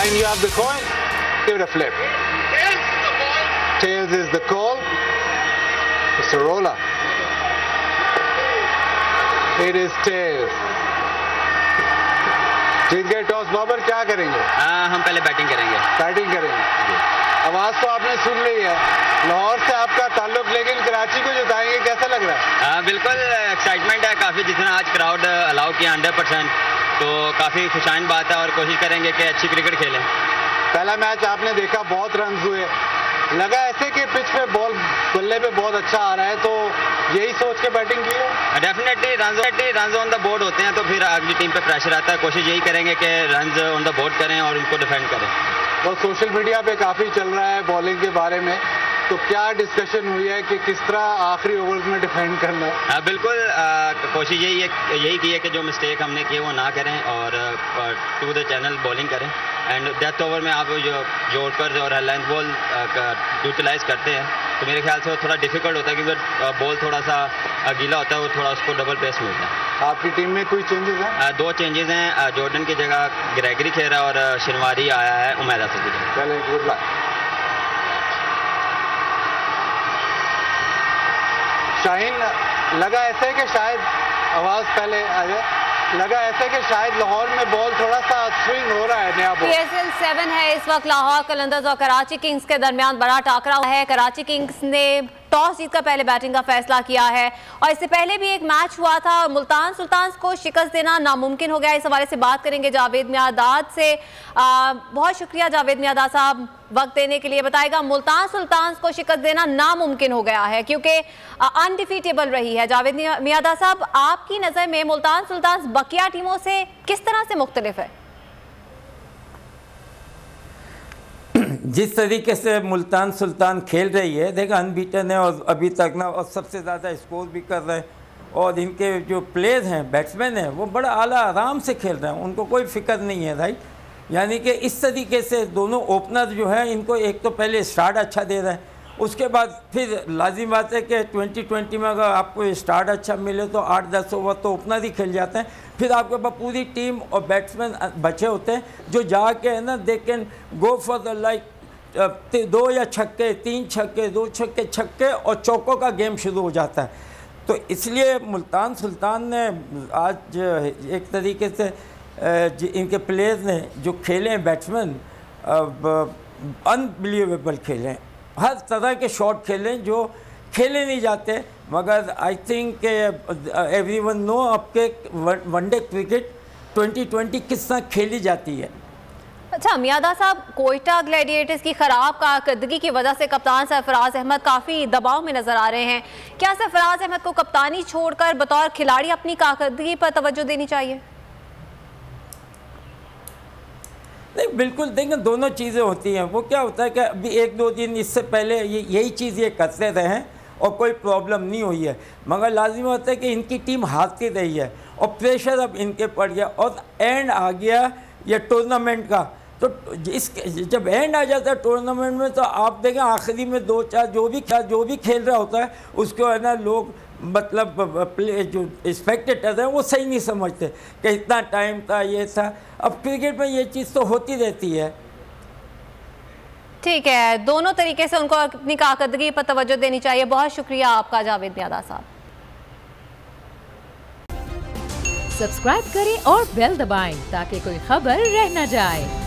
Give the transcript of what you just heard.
Shine, you have the coin. Give it a flip. Tails is the call. Mr. Rolla. It is tails. जीत गए toss. Babar क्या करेंगे? हम पहले batting करेंगे। Batting करेंगे। आवाज तो आपने सुन ली है। लाहौर से आपका ताल्लुक, लेकिन कराची को जिताएंगे, कैसा लग रहा है? बिल्कुल एक्साइटमेंट है काफ़ी, जितना आज क्राउड अलाउ किया 100%, तो काफ़ी खुशाइन बात है और कोशिश करेंगे कि अच्छी क्रिकेट खेलें। पहला मैच आपने देखा, बहुत रन हुए, लगा ऐसे कि पिच पे बॉल बल्ले पे बहुत अच्छा आ रहा है, तो यही सोच के बैटिंग की है? Definitely run on the board होते हैं तो फिर अगली टीम पे प्रेशर आता है। कोशिश यही करेंगे कि रन ऑन द बोर्ड करें और उनको डिफेंड करें। और सोशल मीडिया पे काफ़ी चल रहा है बॉलिंग के बारे में, तो क्या डिस्कशन हुई है कि किस तरह आखिरी ओवर्स में डिफेंड करना है? बिल्कुल कोशिश यही की है कि जो मिस्टेक हमने किए वो ना करें और टू द चैनल बॉलिंग करें। एंड डेथ ओवर में आप जो यॉर्कर और लेंथ बॉल यूटिलाइज करते हैं तो मेरे ख्याल से वो थोड़ा डिफिकल्ट होता है, क्योंकि बॉल थोड़ा सा गीला होता है, वो थोड़ा उसको डबल पेस मिलता है। आपकी टीम में कोई चेंजेस हैं? 2 चेंजेस हैं। जॉर्डन की जगह ग्रेगरी खेल रहा है और शिनवारी आया है उमैद हसन की जगह। चलें, गुड लक। शाहीन, लगा ऐसे कि शायद आवाज पहले आ जाए, लगा ऐसे कि शायद लाहौर में बॉल थोड़ा सा स्विंग हो रहा है, नया बॉल। PSL 7 है इस वक्त। लाहौर कलंदर्स और कराची किंग्स के दरमियान बड़ा टाकरा हुआ है। कराची किंग्स ने टॉस जीतकर पहले बैटिंग का फैसला किया है और इससे पहले भी एक मैच हुआ था और मुल्तान सुल्तान्स को शिकस्त देना नामुमकिन हो गया। इस हवाले से बात करेंगे जावेद मियादाद से। बहुत शुक्रिया जावेद मियादाद साहब वक्त देने के लिए। बताएगा, मुल्तान सुल्तान्स को शिकस्त देना नामुमकिन हो गया है क्योंकि अनडिफीटेबल रही है। जावेद मियादाद साहब, आपकी नज़र में मुल्तान सुल्तान्स बकिया टीमों से किस तरह से मुख्तलिफ है? जिस तरीके से मुल्तान सुल्तान खेल रही है, देखा अनबीटन है और अभी तक ना, और सबसे ज़्यादा स्कोर भी कर रहे हैं, और इनके जो प्लेयर हैं, बैट्समैन हैं, वो बड़ा आला आराम से खेल रहे हैं, उनको कोई फिक्र नहीं है, राइट। यानी कि इस तरीके से दोनों ओपनर जो है, इनको एक तो पहले स्टार्ट अच्छा दे रहे हैं, उसके बाद फिर लाजिम बात है कि 2020 में अगर आपको स्टार्ट अच्छा मिले तो 8-10 ओवर तो ओपनर ही खेल जाते हैं, फिर आपके पास पूरी टीम और बैट्समैन बचे होते हैं जो जाके है ना, they can go for the like 2 या छक्के, 3 छक्के, 2 छक्के, छक्के और चौकों का गेम शुरू हो जाता है। तो इसलिए मुल्तान सुल्तान ने आज एक तरीके से इनके प्लेयर्स ने जो खेले हैं, बैट्समैन अनबिलीवेबल खेले हैं, हर तरह के शॉट खेले जो खेले नहीं जाते, मगर आई थिंक एवरीवन नो आपके वनडे क्रिकेट 2020 किस तरह खेली जाती है। अच्छा मियादा साहब, कोयटा ग्लैडिएटर्स की ख़राब कारकर्दगी की वजह से कप्तान सरफराज अहमद काफ़ी दबाव में नज़र आ रहे हैं। क्या सरफराज अहमद को कप्तानी छोड़कर बतौर खिलाड़ी अपनी कारकर्दगी पर तवज्जो देनी चाहिए? नहीं, बिल्कुल देखें, दोनों चीज़ें होती हैं। वो क्या होता है कि अभी 1-2 दिन इससे पहले यही चीज़ ये करते रहे हैं और कोई प्रॉब्लम नहीं हुई है, मगर लाजिम होता है कि इनकी टीम हारती रही है और प्रेशर अब इनके पड़ गया और एंड आ गया ये टूर्नामेंट का। तो जब एंड आ जाता है टूर्नामेंट में, तो आप देखें आखिरी में 2-4 जो भी खेल रहा होता है उसको है ना, लोग मतलब जो स्पेक्टेटर हैं वो सही नहीं समझते कि इतना टाइम था, ये था। अब क्रिकेट में ये चीज़ तो होती रहती है। ठीक है, दोनों तरीके से उनको अपनी कारकर्दगी पर तवज्जो देनी चाहिए। बहुत शुक्रिया आपका जावेद मियादा साहब। सब्सक्राइब करें और बेल दबाएं ताकि कोई खबर रह न जाए।